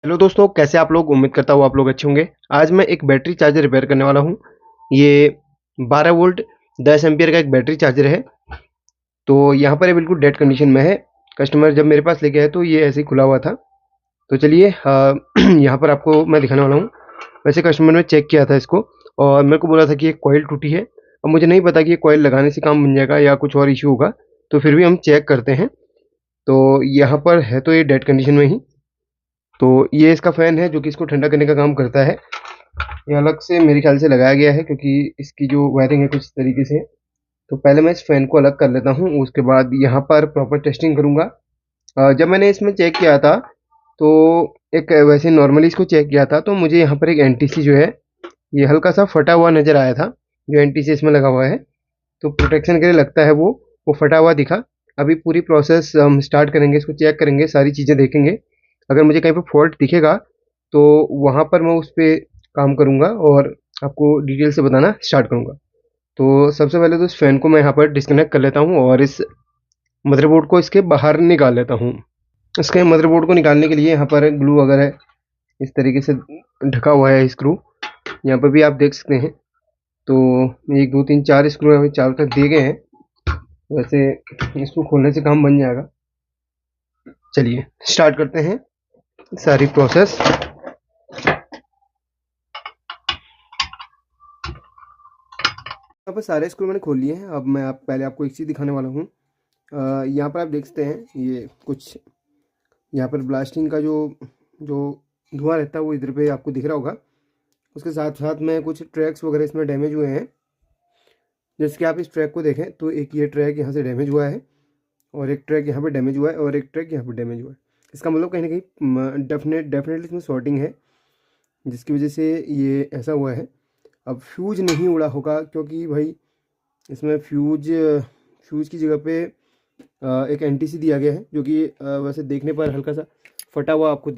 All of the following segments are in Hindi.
हेलो दोस्तों, कैसे आप लोग? उम्मीद करता हूँ आप लोग अच्छे होंगे। आज मैं एक बैटरी चार्जर रिपेयर करने वाला हूँ। ये 12 वोल्ट 10 एम्पीयर का एक बैटरी चार्जर है। तो यहाँ पर ये बिल्कुल डेड कंडीशन में है। कस्टमर जब मेरे पास लेके आए तो ये ऐसे ही खुला हुआ था। तो चलिए यहाँ पर आपको मैं दिखाने वाला हूँ। वैसे कस्टमर ने चेक किया था इसको और मेरे को बोला था कि ये कॉइल टूटी है। अब मुझे नहीं पता कि ये कॉइल लगाने से काम बन जाएगा या कुछ और इश्यू होगा। तो फिर भी हम चेक करते हैं। तो यहाँ पर है तो ये डेड कंडीशन में ही। तो ये इसका फ़ैन है जो कि इसको ठंडा करने का काम करता है। ये अलग से मेरे ख्याल से लगाया गया है क्योंकि इसकी जो वायरिंग है कुछ इस तरीके से है। तो पहले मैं इस फ़ैन को अलग कर लेता हूँ, उसके बाद यहाँ पर प्रॉपर टेस्टिंग करूँगा। जब मैंने इसमें चेक किया था तो एक वैसे नॉर्मली इसको चेक किया था तो मुझे यहाँ पर एक एनटीसी जो है ये हल्का सा फटा हुआ नज़र आया था। जो एनटीसी इसमें लगा हुआ है तो प्रोटेक्शन के लिए लगता है वो फटा हुआ दिखा। अभी पूरी प्रोसेस हम स्टार्ट करेंगे, इसको चेक करेंगे, सारी चीज़ें देखेंगे। अगर मुझे कहीं पे फॉल्ट दिखेगा तो वहाँ पर मैं उस पे काम करूँगा और आपको डिटेल से बताना स्टार्ट करूँगा। तो सबसे पहले तो इस फ़ैन को मैं यहाँ पर डिस्कनेक्ट कर लेता हूँ और इस मदरबोर्ड को इसके बाहर निकाल लेता हूँ। इसके मदरबोर्ड को निकालने के लिए यहाँ पर ग्लू वगैरह इस तरीके से ढका हुआ है स्क्रू। यहाँ पर भी आप देख सकते हैं। तो 1 2 3 4 स्क्रू अभी चारों तरफ दिए गए हैं। वैसे इसको खोलने से काम बन जाएगा। चलिए स्टार्ट करते हैं सारी प्रोसेस। यहाँ पर सारे स्क्रू मैंने खोल लिए हैं। अब मैं पहले आपको एक चीज़ दिखाने वाला हूँ। यहाँ पर आप देख सकते हैं ये कुछ यहाँ पर ब्लास्टिंग का जो जो धुआं रहता है वो इधर पे आपको दिख रहा होगा। उसके साथ साथ में कुछ ट्रैक्स वगैरह इसमें डैमेज हुए हैं। जैसे कि आप इस ट्रैक को देखें तो एक ये ट्रैक यहाँ से डैमेज हुआ है और एक ट्रैक यहाँ पे डैमेज हुआ है और एक ट्रैक यहाँ पे डैमेज हुआ है। इसका मतलब कहीं ना कहीं डेफिनेटली इसमें शॉर्टिंग है जिसकी वजह से ये ऐसा हुआ है। अब फ्यूज नहीं उड़ा होगा क्योंकि भाई इसमें फ्यूज की जगह पे एक एनटीसी दिया गया है जो कि वैसे देखने पर हल्का सा फटा हुआ आपको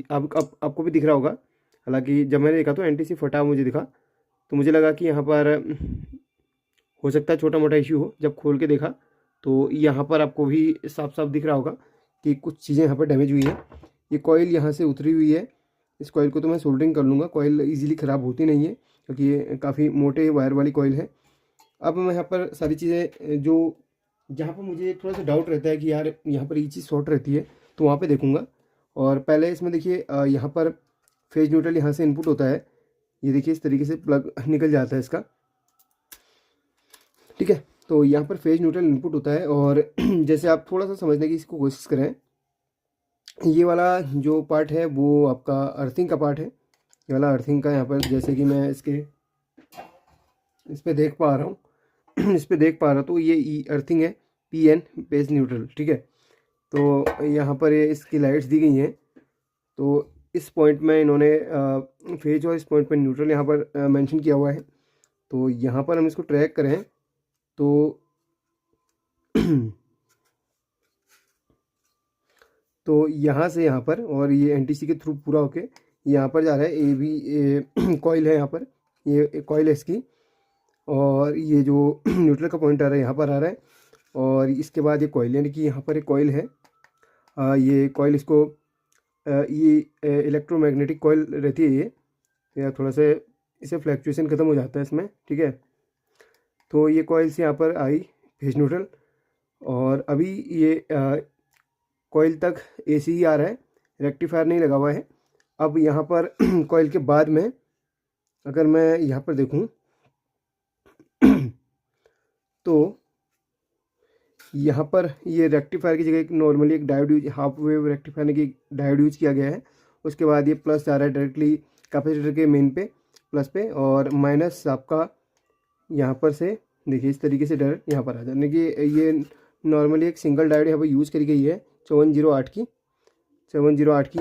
भी दिख रहा होगा। हालांकि जब मैंने देखा तो एनटीसी फटा हुआ मुझे दिखा। तो मुझे लगा कि यहाँ पर हो सकता है छोटा मोटा इश्यू हो। जब खोल के देखा तो यहाँ पर आपको भी साफ साफ दिख रहा होगा कि कुछ चीज़ें यहाँ पर डैमेज हुई है। ये कॉइल यहाँ से उतरी हुई है। इस कॉइल को तो मैं सोल्डरिंग कर लूँगा, कॉइल ईजिली ख़राब होती नहीं है क्योंकि ये काफ़ी मोटे वायर वाली कॉइल है। अब मैं यहाँ पर सारी चीज़ें जो जहाँ पर मुझे थोड़ा सा डाउट रहता है कि यार यहाँ पर ये चीज़ शॉर्ट रहती है तो वहाँ पे देखूँगा। और पहले इसमें देखिए यहाँ पर फेज न्यूट्रल यहाँ से इनपुट होता है। ये देखिए इस तरीके से प्लग निकल जाता है इसका, ठीक है। तो यहाँ पर फेज न्यूट्रल इनपुट होता है और जैसे आप थोड़ा सा समझने की इसको कोशिश करें, ये वाला जो पार्ट है वो आपका अर्थिंग का पार्ट है। ये वाला अर्थिंग का यहाँ पर जैसे कि मैं इस पे देख पा रहा हूँ इस पे देख पा रहा तो ये ई अर्थिंग है, पीएन पेज न्यूट्रल, ठीक है। तो यहाँ पर ये इसकी लाइट्स दी गई हैं। तो इस पॉइंट में इन्होंने फेज और इस पॉइंट पर न्यूट्रल यहाँ पर मेंशन किया हुआ है। तो यहाँ पर हम इसको ट्रैक करें तो तो यहाँ से यहाँ पर और ये एनटीसी के थ्रू पूरा होके यहाँ पर जा रहा है। ये भी कॉइल है, यहाँ पर ये कॉइल है इसकी। और ये जो न्यूट्रल का पॉइंट आ रहा है यहाँ पर आ रहा है और इसके बाद ये कॉइल, यानी कि यहाँ पर एक कॉइल है। ये कॉइल इसको ये इलेक्ट्रोमैग्नेटिक कॉइल रहती है ये, या थोड़ा सा इसे फ्लैक्चुएशन ख़त्म हो जाता है इसमें, ठीक है। तो ये कॉइल से यहाँ पर आई फेज न्यूट्रल और अभी ये कॉइल तक एसी ही आ रहा है, रेक्टिफायर नहीं लगा हुआ है। अब यहाँ पर कॉइल के बाद में अगर मैं यहाँ पर देखूँ तो यहाँ पर ये रेक्टिफायर की जगह एक नॉर्मली एक diode use, half wave rectifier की डायोड यूज किया गया है। उसके बाद ये प्लस जा रहा है डायरेक्टली कैपेसिटर के मेन पे, प्लस पे, और माइनस आपका यहाँ पर से देखिए इस तरीके से डायरेक्ट यहाँ पर आ जाने की ये नॉर्मली एक सिंगल डायोड यहाँ पर यूज़ करी गई है 708 की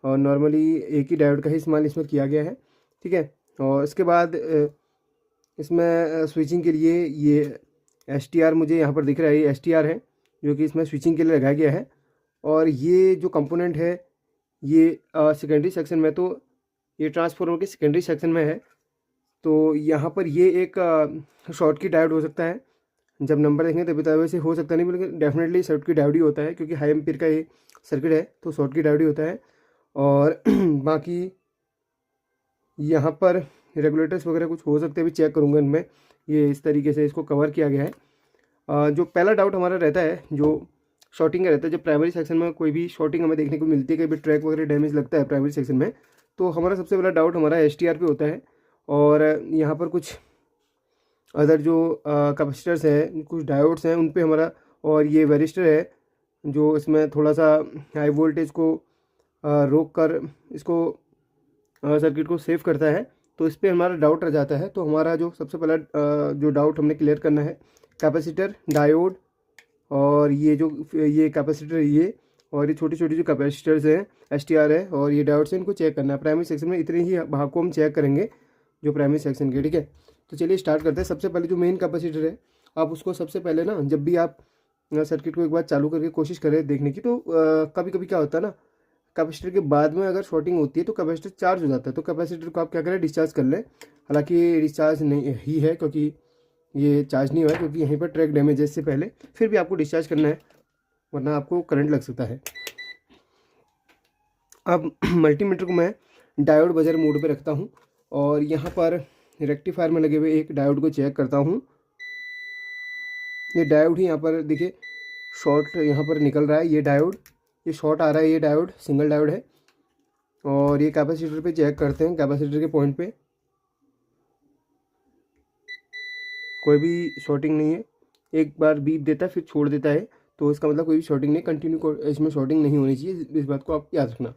और नॉर्मली एक ही डायोड का ही इस्तेमाल इसमें किया गया है, ठीक है। और इसके बाद इसमें स्विचिंग के लिए ये STR मुझे यहाँ पर दिख रहा है, ये STR है जो कि इसमें स्विचिंग के लिए लगाया गया है। और ये जो कंपोनेंट है ये सेकेंडरी सेक्शन में, तो ये ट्रांसफार्मर के सेकेंडरी सेक्शन में है। तो यहाँ पर ये एक शॉर्ट की डायोड हो सकता है। जब नंबर देखेंगे तभी तो, वैसे हो सकता नहीं, लेकिन डेफिनेटली शॉर्ट की डायोड ही होता है क्योंकि हाई एम्पीयर का ये सर्किट है तो शॉर्ट की डायोड ही होता है। और बाकी यहाँ पर रेगुलेटर्स वगैरह कुछ हो सकते हैं, भी चेक करूँगा इनमें। ये इस तरीके से इसको कवर किया गया है। जो पहला डाउट हमारा रहता है जो शॉर्टिंग का रहता है, जब प्राइमरी सेक्शन में कोई भी शॉर्टिंग हमें देखने को मिलती है, कहीं भी ट्रैक वगैरह डैमेज लगता है प्राइमरी सेक्शन में, तो हमारा सबसे बड़ा डाउट हमारा STR पे होता है। और यहाँ पर कुछ अदर जो कैपेसिटर्स हैं, कुछ डायोड्स हैं, उन पे हमारा, और ये वेरिस्टर है जो इसमें थोड़ा सा हाई वोल्टेज को रोक कर इसको सर्किट को सेव करता है, तो इस पर हमारा डाउट रह जाता है। तो हमारा जो सबसे पहला जो डाउट हमने क्लियर करना है, कैपेसिटर, डायोड और ये कैपेसिटर, ये और ये छोटी छोटी जो कैपेसिटर्स हैं, STR है और ये डायोड से, इनको चेक करना है। प्राइमरी सेक्शन में इतने ही भाग को हम चेक करेंगे जो प्राइमरी सेक्शन के, ठीक है। तो चलिए स्टार्ट करते हैं। सबसे पहले जो मेन कैपेसिटर है, आप उसको सबसे पहले ना, जब भी आप सर्किट को एक बार चालू करके कोशिश करें देखने की, तो कभी कभी क्या होता है ना, कैपेसिटर के बाद में अगर शॉर्टिंग होती है तो कैपेसिटर चार्ज हो जाता है। तो कैपेसिटर को आप क्या करें, डिस्चार्ज कर लें। हालांकि डिस्चार्ज नहीं ही है, क्योंकि ये चार्ज नहीं हुआ है, क्योंकि यहीं पर ट्रैक डैमेज है इससे पहले। फिर भी आपको डिस्चार्ज करना है, वरना आपको करंट लग सकता है। अब मल्टीमीटर को मैं डायोड बजर मोड पे रखता हूँ और यहाँ पर रेक्टिफायर में लगे हुए एक डायोड को चेक करता हूँ। ये डायोड ही यहाँ पर देखिए शॉर्ट यहाँ पर निकल रहा है, ये डायोड, ये शॉर्ट आ रहा है, ये डायोड सिंगल डायोड है। और ये कैपेसिटर पे चेक करते हैं, कैपेसिटर के पॉइंट पे कोई भी शॉर्टिंग नहीं है। एक बार बीप देता है फिर छोड़ देता है, तो इसका मतलब कोई भी शॉर्टिंग नहीं, कंटिन्यू इसमें शॉर्टिंग नहीं होनी चाहिए, इस बात को आप याद रखना।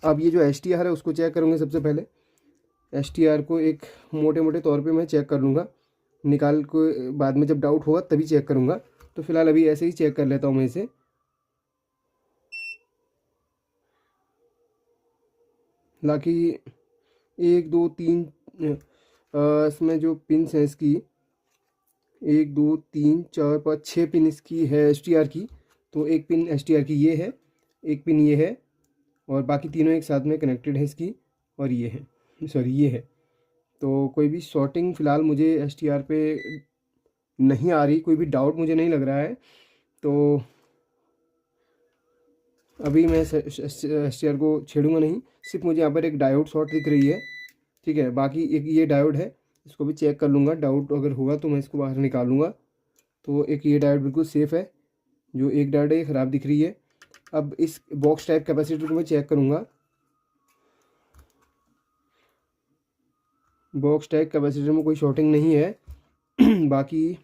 अब ये जो STR है उसको चेक करूँगे। सबसे पहले STR को एक मोटे मोटे तौर पे मैं चेक कर लूँगा, निकाल को बाद में जब डाउट होगा तभी चेक करूँगा। तो फिलहाल अभी ऐसे ही चेक कर लेता हूँ मैं इसे। हालांकि 1 2 3 इसमें जो पिन्स हैं इसकी 1 2 3 4 5 6 पिन इसकी है STR की। तो एक पिन STR की ये है, एक पिन ये है, और बाकी तीनों एक साथ में कनेक्टेड है इसकी, और ये है, सॉरी ये है। तो कोई भी शॉर्टिंग फ़िलहाल मुझे STR पे नहीं आ रही, कोई भी डाउट मुझे नहीं लग रहा है। तो अभी मैं STR को छेड़ूंगा नहीं, सिर्फ मुझे यहाँ पर एक डायोड शॉर्ट दिख रही है, ठीक है। बाकी एक ये डायोड है, इसको भी चेक कर लूँगा, डाउट अगर होगा तो मैं इसको बाहर निकालूंगा। तो एक ये डायोड बिल्कुल सेफ़ है, जो एक डायोड है ये ख़राब दिख रही है। अब इस बॉक्स टाइप कैपेसिटर को मैं चेक करूँगा। बॉक्स टाइप कैपेसिटर में कोई शॉर्टिंग नहीं है। बाकी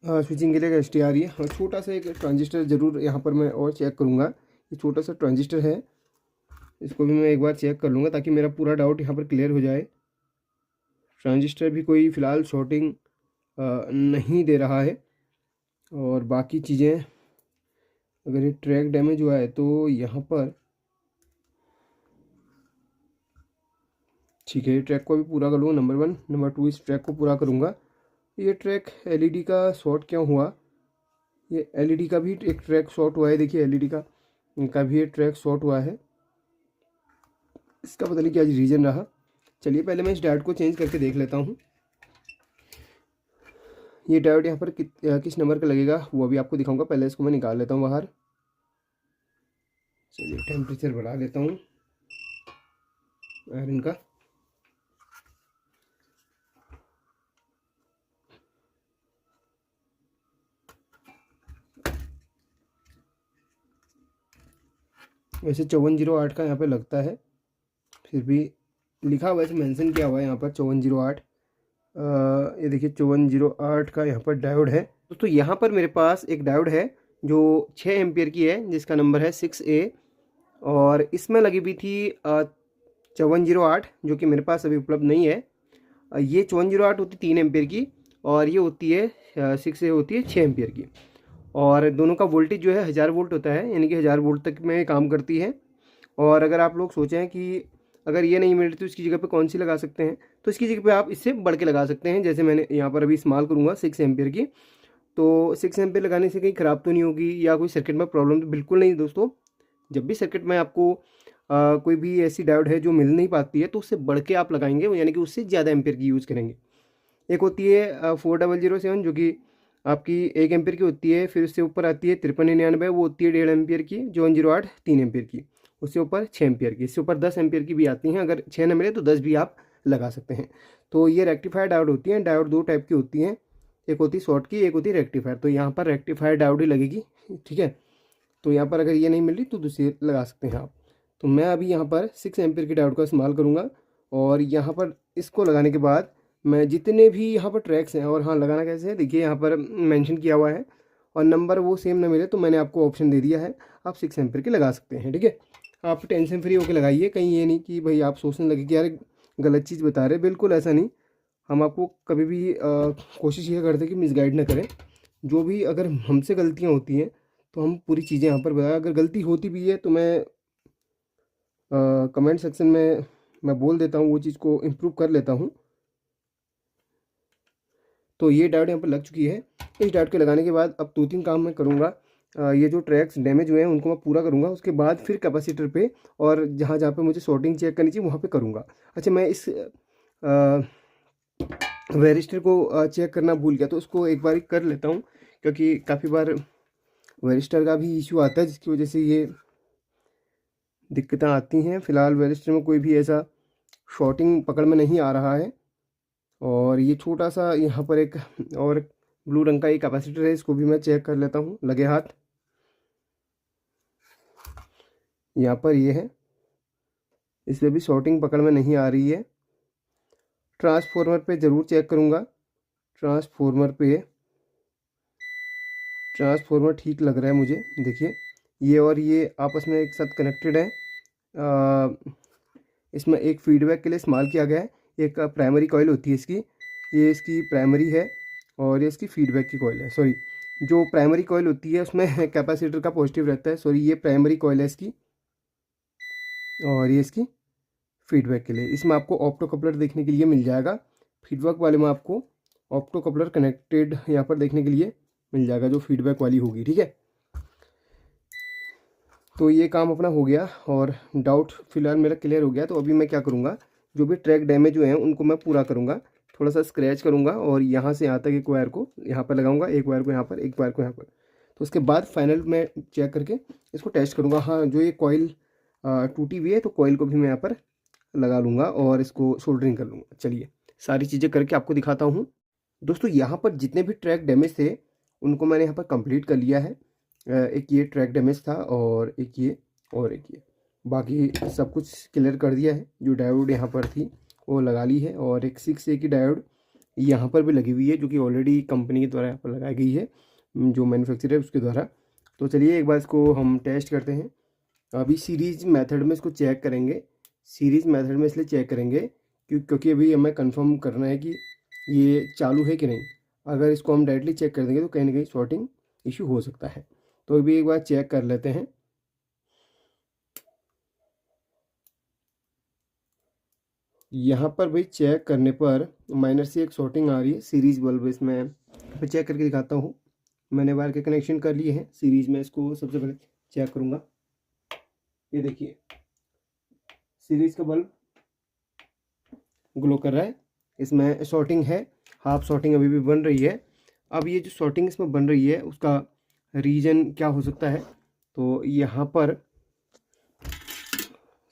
स्विचिंग के लिए STR है, और छोटा सा एक ट्रांजिस्टर ज़रूर यहाँ पर मैं और चेक करूँगा। ये छोटा सा ट्रांजिस्टर है, इसको भी मैं एक बार चेक कर लूँगा ताकि मेरा पूरा डाउट यहाँ पर क्लियर हो जाए। ट्रांजिस्टर भी कोई फ़िलहाल शॉर्टिंग नहीं दे रहा है। और बाकी चीज़ें, अगर ये ट्रैक डैमेज हुआ है तो यहाँ पर ठीक है, ये ट्रैक को भी पूरा कर लूँगा, नंबर 1। नंबर 2, इस ट्रैक को पूरा करूँगा। ये ट्रैक LED का शॉर्ट क्यों हुआ, ये LED का भी एक ट्रैक शॉर्ट हुआ है, देखिए LED का इनका भी ये ट्रैक शॉर्ट हुआ है, इसका पता नहीं क्या रीज़न रहा। चलिए पहले मैं इस डायोड को चेंज करके देख लेता हूँ। ये डायोड यहाँ पर किस नंबर का लगेगा वो अभी आपको दिखाऊंगा, पहले इसको मैं निकाल लेता हूँ बाहर। चलिए टेम्परेचर बढ़ा लेता हूँ आयरन का। वैसे 5408 का यहाँ पे लगता है, फिर भी लिखा हुआ है, मेंशन किया हुआ है यहाँ पर 5408। ये देखिए 5408 का यहाँ पर डायोड है। दोस्तों यहाँ पर मेरे पास एक डायोड है जो 6 एम्पियर की है, जिसका नंबर है 6A, और इसमें लगी हुई थी 5408, जो कि मेरे पास अभी उपलब्ध नहीं है। ये 5408 होती 3 एम्पियर की, और ये होती है 6A होती है 6 एम्पियर की। और दोनों का वोल्टेज जो है 1000 वोल्ट होता है, यानी कि 1000 वोल्ट तक में काम करती है। और अगर आप लोग सोचें कि अगर ये नहीं मिल रही तो इसकी जगह पे कौन सी लगा सकते हैं, तो इसकी जगह पे आप इससे बढ़ के लगा सकते हैं। जैसे मैंने यहाँ पर अभी इस्तेमाल करूँगा 6 एम्पियर की, तो 6 एम्पियर लगाने से कहीं ख़राब तो नहीं होगी या कोई सर्किट में प्रॉब्लम तो बिल्कुल नहीं। दोस्तों जब भी सर्किट में आपको कोई भी ऐसी डायोड है जो मिल नहीं पाती है, तो उससे बढ़ के आप लगाएंगे, यानी कि उससे ज़्यादा एम्पियर की यूज़ करेंगे। एक होती है 4007, जो कि आपकी 1 एम्पीयर की होती है, फिर उससे ऊपर आती है 5399, वो होती है 1.5 एम्पीयर की, जो 108 3 एम्पीयर की, उससे ऊपर 6 एम्पीयर की, इससे ऊपर 10 एम्पीयर की भी आती हैं। अगर 6 ना मिले तो 10 भी आप लगा सकते हैं। तो ये रेक्टिफायर डायोड होती हैं। डायोड दो टाइप की होती हैं, एक होती है शॉर्ट की, एक होती है रेक्टिफायर। तो यहाँ पर रेक्टिफायर डायोड ही लगेगी, ठीक है। तो यहाँ पर अगर ये नहीं मिल रही तो दूसरी लगा सकते हैं आप। तो मैं अभी यहाँ पर 6 एम्पीयर की डायोड का इस्तेमाल करूँगा। और यहाँ पर इसको लगाने के बाद मैं जितने भी यहाँ पर ट्रैक्स हैं, और हाँ लगाना कैसे है देखिए, यहाँ पर मेंशन किया हुआ है, और नंबर वो सेम ना मिले तो मैंने आपको ऑप्शन दे दिया है, आप 6 एम्पीयर के लगा सकते हैं, ठीक है। आप टेंशन फ्री होकर लगाइए, कहीं ये नहीं कि भाई आप सोचने लगे कि यार गलत चीज़ बता रहे, बिल्कुल ऐसा नहीं। हम आपको कभी भी कोशिश ये करते हैं कि मिसगाइड ना करें। जो भी अगर हमसे गलतियाँ होती हैं तो हम पूरी चीज़ें यहाँ पर बताएं, अगर गलती होती भी है तो मैं कमेंट सेक्शन में मैं बोल देता हूँ, वो चीज़ को इम्प्रूव कर लेता हूँ। तो ये डायोड यहाँ पर लग चुकी है। इस डायोड के लगाने के बाद अब 2-3 काम मैं करूँगा। ये जो ट्रैक्स डैमेज हुए हैं उनको मैं पूरा करूँगा, उसके बाद फिर कैपेसिटर पे और जहाँ जहाँ पे मुझे शॉर्टिंग चेक करनी चाहिए वहाँ पे करूँगा। अच्छा, मैं इस वेरिस्टर को चेक करना भूल गया, तो उसको एक बार कर लेता हूँ, क्योंकि काफ़ी बार वेरिस्टर का भी इशू आता है जिसकी वजह से ये दिक्कतें आती हैं। फ़िलहाल वेरिस्टर में कोई भी ऐसा शॉर्टिंग पकड़ में नहीं आ रहा है। और ये छोटा सा यहाँ पर एक और ब्लू रंग का एक कैपेसिटर है, इसको भी मैं चेक कर लेता हूँ लगे हाथ। यहाँ पर ये है, इसमें भी शॉर्टिंग पकड़ में नहीं आ रही है। ट्रांसफॉर्मर पे ज़रूर चेक करूँगा। ट्रांसफॉर्मर ठीक लग रहा है मुझे। देखिए ये और ये आपस में एक साथ कनेक्टेड है। इसमें एक फीडबैक के लिए इस्तेमाल किया गया है। एक प्राइमरी कॉइल होती है इसकी, ये इसकी प्राइमरी है, और ये इसकी फीडबैक की कॉइल है। सॉरी, जो प्राइमरी कॉइल होती है उसमें कैपेसिटर का पॉजिटिव रहता है। सॉरी, ये प्राइमरी कॉइल है इसकी, और ये इसकी फीडबैक के लिए। इसमें आपको ऑप्टो कपलर देखने के लिए मिल जाएगा। फीडबैक वाले में आपको ऑप्टो कपलर कनेक्टेड यहाँ पर देखने के लिए मिल जाएगा, जो फीडबैक वाली होगी, ठीक है। तो ये काम अपना हो गया और डाउट फिलहाल मेरा क्लियर हो गया। तो अभी मैं क्या करूँगा, जो भी ट्रैक डैमेज हुए हैं उनको मैं पूरा करूँगा। थोड़ा सा स्क्रैच करूँगा और यहाँ से यहाँ तक एक वायर को यहाँ पर लगाऊंगा, एक वायर को यहाँ पर, एक वायर को यहाँ पर। तो उसके बाद फाइनल मैं चेक करके इसको टेस्ट करूँगा। हाँ, जो ये कॉइल टूटी हुई है तो कॉइल को भी मैं यहाँ पर लगा लूँगा और इसको सोल्डरिंग कर लूँगा। चलिए सारी चीज़ें करके आपको दिखाता हूँ। दोस्तों, यहाँ पर जितने भी ट्रैक डैमेज थे उनको मैंने यहाँ पर कंप्लीट कर लिया है। एक ये ट्रैक डैमेज था, और एक ये, और एक ये, बाकी सब कुछ क्लियर कर दिया है। जो डायोड यहाँ पर थी वो लगा ली है, और एक 6A की डायोड यहाँ पर भी लगी हुई है, जो कि ऑलरेडी कंपनी के द्वारा यहाँ पर लगाई गई है, जो मैन्युफैक्चरर है उसके द्वारा। तो चलिए एक बार इसको हम टेस्ट करते हैं। अभी सीरीज मेथड में इसको चेक करेंगे। सीरीज मेथड में इसलिए चेक करेंगे क्योंकि अभी हमें कंफर्म करना है कि ये चालू है कि नहीं। अगर इसको हम डायरेक्टली चेक कर देंगे तो कहीं ना कहीं शॉर्टिंग इशू हो सकता है। तो अभी एक बार चेक कर लेते हैं। यहाँ पर भाई चेक करने पर माइनर से एक शॉर्टिंग आ रही है सीरीज बल्ब। इसमें फिर चेक करके दिखाता हूँ। मैंने वायर के कनेक्शन कर लिए हैं सीरीज में, इसको सबसे पहले चेक करूँगा। ये देखिए सीरीज का बल्ब ग्लो कर रहा है, इसमें शॉर्टिंग है, हाफ शॉर्टिंग अभी भी बन रही है। अब ये जो शॉर्टिंग इसमें बन रही है उसका रीज़न क्या हो सकता है, तो यहाँ पर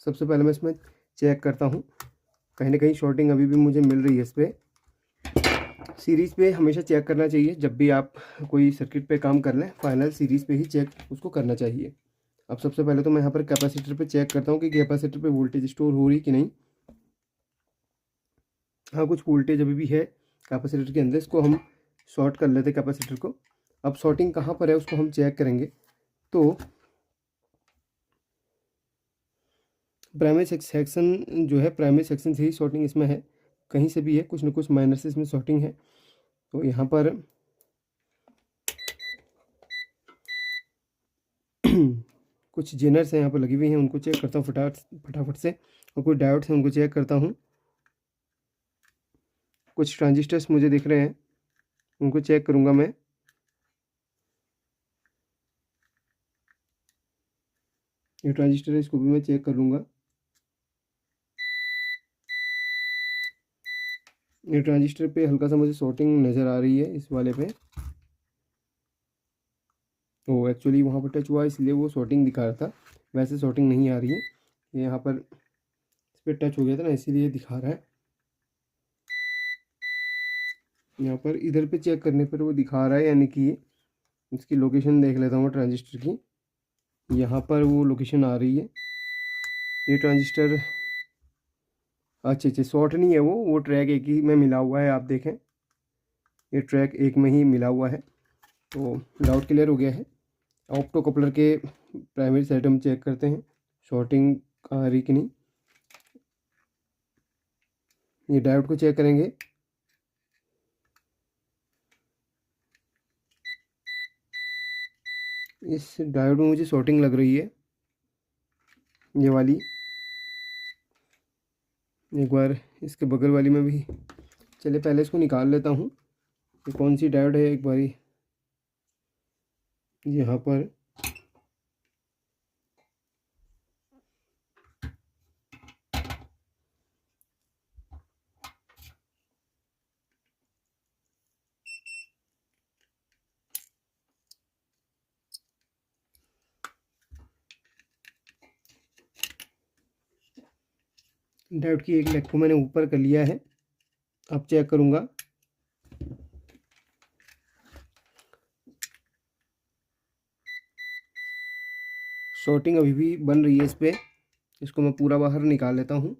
सबसे पहले मैं इसमें चेक करता हूँ। कहीं ना कहीं शॉर्टिंग अभी भी मुझे मिल रही है इस पर। सीरीज़ पे हमेशा चेक करना चाहिए, जब भी आप कोई सर्किट पे काम कर लें फाइनल सीरीज़ पे ही चेक उसको करना चाहिए। अब सबसे पहले तो मैं यहाँ पर कैपेसिटर पे चेक करता हूँ कि कैपेसिटर पे वोल्टेज स्टोर हो रही कि नहीं। हाँ, कुछ वोल्टेज अभी भी है कैपेसिटर के अंदर, इसको हम शॉर्ट कर लेते हैं कैपेसिटर को। अब शॉर्टिंग कहाँ पर है उसको हम चेक करेंगे। तो प्राइमरी सेक्शन जो है, प्राइमरी सेक्शन से ही शॉर्टिंग इसमें है, कहीं से भी है, कुछ ना कुछ माइनर से इसमें शॉर्टिंग है। तो यहाँ पर कुछ जेनर्स हैं यहाँ पर लगी हुई हैं, उनको चेक करता हूँ फटाफट से, और कुछ डायोड्स हैं उनको चेक करता हूँ। कुछ ट्रांजिस्टर्स मुझे दिख रहे हैं, उनको चेक करूँगा मैं। ये ट्रांजिस्टर है, इसको भी मैं चेक कर लूँगा। ये ट्रांजिस्टर पे हल्का सा मुझे शॉर्टिंग नज़र आ रही है इस वाले पे। वो एक्चुअली वहाँ पर टच हुआ इसलिए वो शॉर्टिंग दिखा रहा था, वैसे शॉर्टिंग नहीं आ रही है। ये यहाँ पर इस पर टच हो गया था ना, इसीलिए दिखा रहा है। यहाँ पर इधर पे चेक करने पर वो दिखा रहा है, यानी कि इसकी लोकेशन देख लेता हूँ ट्रांजिस्टर की। यहाँ पर वो लोकेशन आ रही है। ये ट्रांजिस्टर अच्छा अच्छा शॉर्ट नहीं है, वो ट्रैक एक ही में मिला हुआ है। आप देखें ये ट्रैक एक में ही मिला हुआ है, तो डाउट क्लियर हो गया है। ऑप्टो कपलर के प्राइमरी साइड हम चेक करते हैं शॉर्टिंग आ रही कि नहीं। ये डायोड को चेक करेंगे। इस डायोड में मुझे शॉर्टिंग लग रही है, ये वाली। एक बार इसके बगल वाली में भी, चलिए पहले इसको निकाल लेता हूँ ये कौन सी डायोड है एक बारी। यहाँ पर डायोड की एक लेग को मैंने ऊपर कर लिया है। अब चेक करूँगा। शॉर्टिंग अभी भी बन रही है इस पर, इसको मैं पूरा बाहर निकाल लेता हूँ।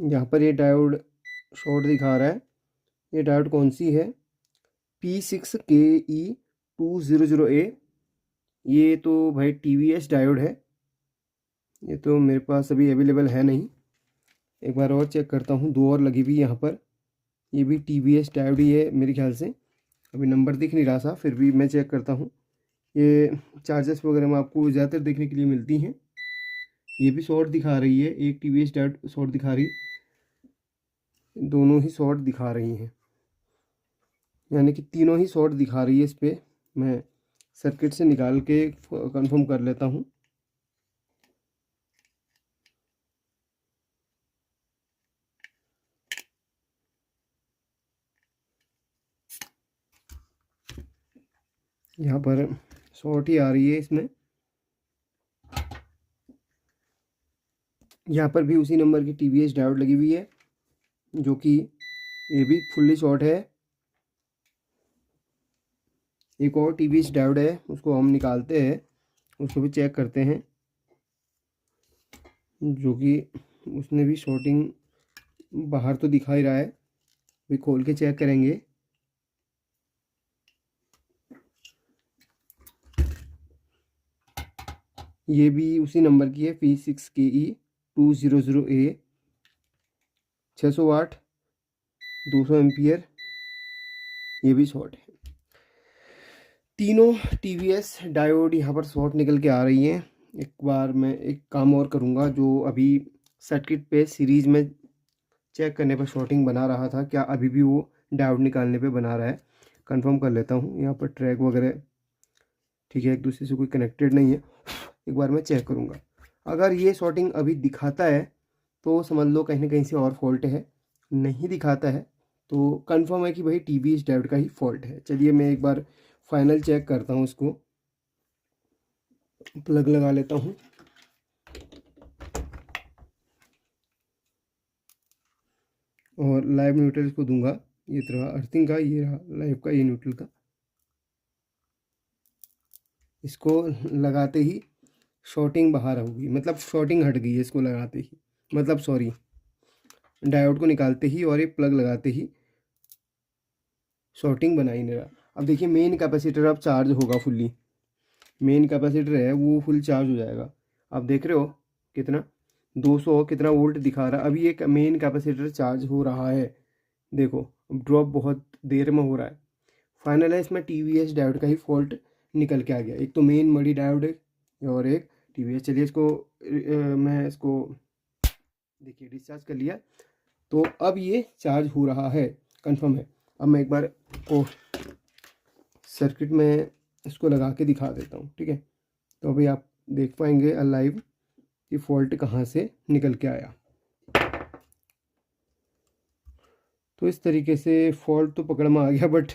यहाँ पर ये डायोड शॉर्ट दिखा रहा है। ये डायोड कौन सी है? P6KE200A। ये तो भाई TVS डायोड है, ये तो मेरे पास अभी अवेलेबल है नहीं। एक बार और चेक करता हूँ, दो और लगी हुई यहाँ पर। ये भी TVS डायोड ही है मेरे ख्याल से, अभी नंबर दिख नहीं रहा था, फिर भी मैं चेक करता हूँ। ये चार्जेस वगैरह में आपको ज़्यादातर देखने के लिए मिलती हैं। ये भी शॉर्ट दिखा रही है, एक TVS डायोड शॉर्ट दिखा रही, दोनों ही शॉर्ट दिखा रही हैं, यानी कि तीनों ही शॉर्ट दिखा रही है। इस पर मैं सर्किट से निकाल के कंफर्म कर लेता हूँ। यहाँ पर शॉर्ट ही आ रही है इसमें। यहाँ पर भी उसी नंबर की TVS डायोड लगी हुई है, जो कि ये भी फुल्ली शॉर्ट है। एक और TVS डायोड है, उसको हम निकालते हैं, उसको भी चेक करते हैं, जो कि उसने भी शॉर्टिंग बाहर तो दिखा ही रहा है। भी खोल के चेक करेंगे। ये भी उसी नंबर की है, P6KE200A, 600 वाट, 200 एम्पियर। ये भी शॉर्ट है। तीनों TVS डायोड यहाँ पर शॉर्ट निकल के आ रही हैं। एक बार मैं एक काम और करूँगा, जो अभी सर्किट पे सीरीज़ में चेक करने पर शॉर्टिंग बना रहा था, क्या अभी भी वो डायोड निकालने पे बना रहा है, कंफर्म कर लेता हूँ। यहाँ पर ट्रैक वगैरह ठीक है, एक दूसरे से कोई कनेक्टेड नहीं है। एक बार मैं चेक करूँगा, अगर ये शॉर्टिंग अभी दिखाता है तो समझ लो कहीं ना कहीं से और फॉल्ट है। नहीं दिखाता है तो कंफर्म है कि भाई TVS डायोड का ही फॉल्ट है। चलिए मैं एक बार फाइनल चेक करता हूँ, इसको प्लग लगा लेता हूँ। और लाइव न्यूट्रल इसको दूंगा, ये रहा अर्थिंग का, ये रहा लाइव का, ये न्यूट्रल का। इसको लगाते ही शॉर्टिंग बाहर होगी, मतलब शॉर्टिंग हट गई है इसको लगाते ही, मतलब सॉरी डायोड को निकालते ही और ये प्लग लगाते ही शॉर्टिंग बना ही नहीं रहा। अब देखिए मेन कैपेसिटर अब चार्ज होगा फुल्ली, मेन कैपेसिटर है वो फुल चार्ज हो जाएगा। आप देख रहे हो कितना 200 कितना वोल्ट दिखा रहा है। अभी एक मेन कैपेसिटर चार्ज हो रहा है, देखो ड्रॉप बहुत देर में हो रहा है। फाइनल है इसमें TVS डायोड का ही फॉल्ट निकल के आ गया, एक तो मेन मडी डायोड है और एक TVS। चलिए इसको मैं इसको देखिए डिस्चार्ज कर लिया, तो अब ये चार्ज हो रहा है, कंफर्म है। अब मैं एक बार को सर्किट में इसको लगा के दिखा देता हूँ, ठीक है। तो अभी आप देख पाएंगे लाइव कि फॉल्ट कहाँ से निकल के आया। तो इस तरीके से फॉल्ट तो पकड़ में आ गया, बट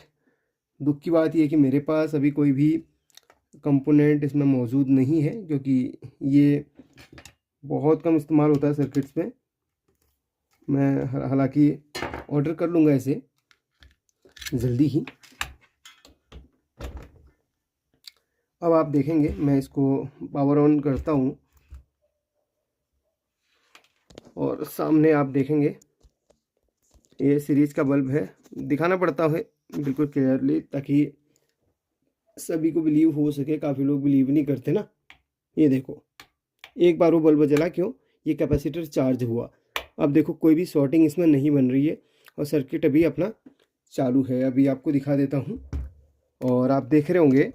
दुख की बात यह है कि मेरे पास अभी कोई भी कंपोनेंट इसमें मौजूद नहीं है, क्योंकि ये बहुत कम इस्तेमाल होता है सर्किट्स में। मैं हालांकि ऑर्डर कर लूँगा इसे जल्दी ही। अब आप देखेंगे मैं इसको पावर ऑन करता हूँ और सामने आप देखेंगे ये सीरीज का बल्ब है। दिखाना पड़ता है बिल्कुल क्लियरली ताकि सभी को बिलीव हो सके। काफ़ी लोग बिलीव नहीं करते ना। ये देखो, एक बार वो बल्ब जला, क्यों? ये कैपेसिटर चार्ज हुआ। अब देखो कोई भी शॉर्टिंग इसमें नहीं बन रही है और सर्किट अभी अपना चालू है। अभी आपको दिखा देता हूँ और आप देख रहे होंगे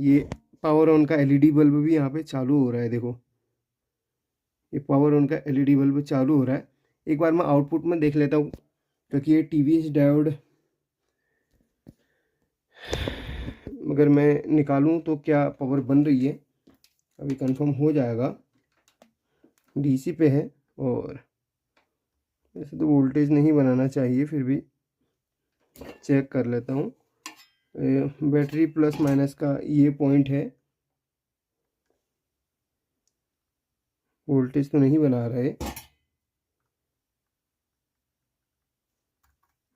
ये पावर ऑन का एलईडी बल्ब भी यहाँ पे चालू हो रहा है। देखो ये पावर ऑन का एलईडी बल्ब चालू हो रहा है। एक बार मैं आउटपुट में देख लेता हूँ, क्योंकि ये टीवीएस डायोड अगर मैं निकालूं तो क्या पावर बन रही है, अभी कंफर्म हो जाएगा। डीसी पे है और वैसे तो वोल्टेज नहीं बनाना चाहिए, फिर भी चेक कर लेता हूँ। बैटरी प्लस माइनस का ये पॉइंट है, वोल्टेज तो नहीं बना रहा है।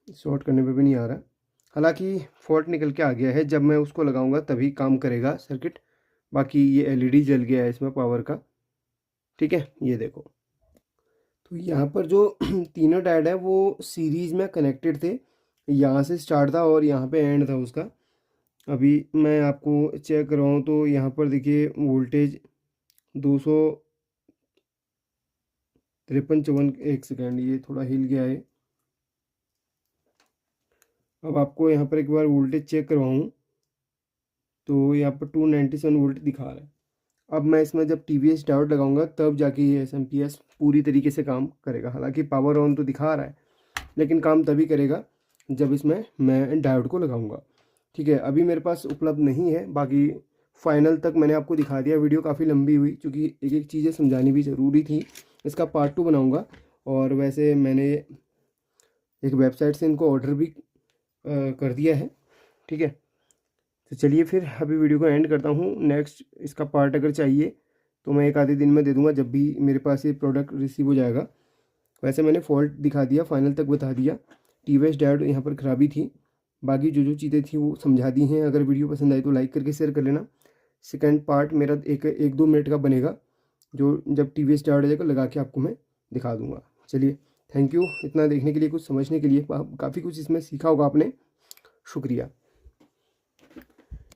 शॉर्ट करने पे भी नहीं आ रहा। हालांकि फॉल्ट निकल के आ गया है, जब मैं उसको लगाऊंगा तभी काम करेगा सर्किट। बाकी ये एलईडी जल गया है इसमें पावर का, ठीक है। ये देखो, तो यहाँ पर जो तीनों डायोड है वो सीरीज में कनेक्टेड थे। यहाँ से स्टार्ट था और यहाँ पे एंड था उसका। अभी मैं आपको चेक करवाऊँ तो यहाँ पर देखिए वोल्टेज 253-54। एक सेकेंड, ये थोड़ा हिल गया है। अब आपको यहाँ पर एक बार वोल्टेज चेक करवाऊँ तो यहाँ पर 297 वोल्ट दिखा रहा है। अब मैं इसमें जब टीवीएस डायोड लगाऊंगा तब जाके ये एसएमपीएस पूरी तरीके से काम करेगा। हालांकि पावर ऑन तो दिखा रहा है, लेकिन काम तभी करेगा जब इसमें मैं डायोड को लगाऊंगा, ठीक है। अभी मेरे पास उपलब्ध नहीं है। बाकी फाइनल तक मैंने आपको दिखा दिया। वीडियो काफ़ी लंबी हुई, क्योंकि एक एक चीज़ें समझानी भी ज़रूरी थी। इसका पार्ट 2 बनाऊँगा। और वैसे मैंने एक वेबसाइट से इनको ऑर्डर भी कर दिया है, ठीक है। तो चलिए फिर अभी वीडियो को एंड करता हूँ। नेक्स्ट इसका पार्ट अगर चाहिए तो मैं एक आधे दिन में दे दूँगा, जब भी मेरे पास ये प्रोडक्ट रिसीव हो जाएगा। वैसे मैंने फॉल्ट दिखा दिया, फाइनल तक बता दिया। टीवीएस डायोड यहाँ पर ख़राबी थी, बाकी जो जो चीज़ें थी वो समझा दी हैं। अगर वीडियो पसंद आई तो लाइक करके शेयर कर लेना। सेकंड पार्ट मेरा एक 2 मिनट का बनेगा, जो जब टीवीएस डायोड जाएगा लगा के आपको मैं दिखा दूँगा। चलिए, थैंक यू इतना देखने के लिए, कुछ समझने के लिए। काफ़ी कुछ इसमें सीखा होगा आपने। शुक्रिया।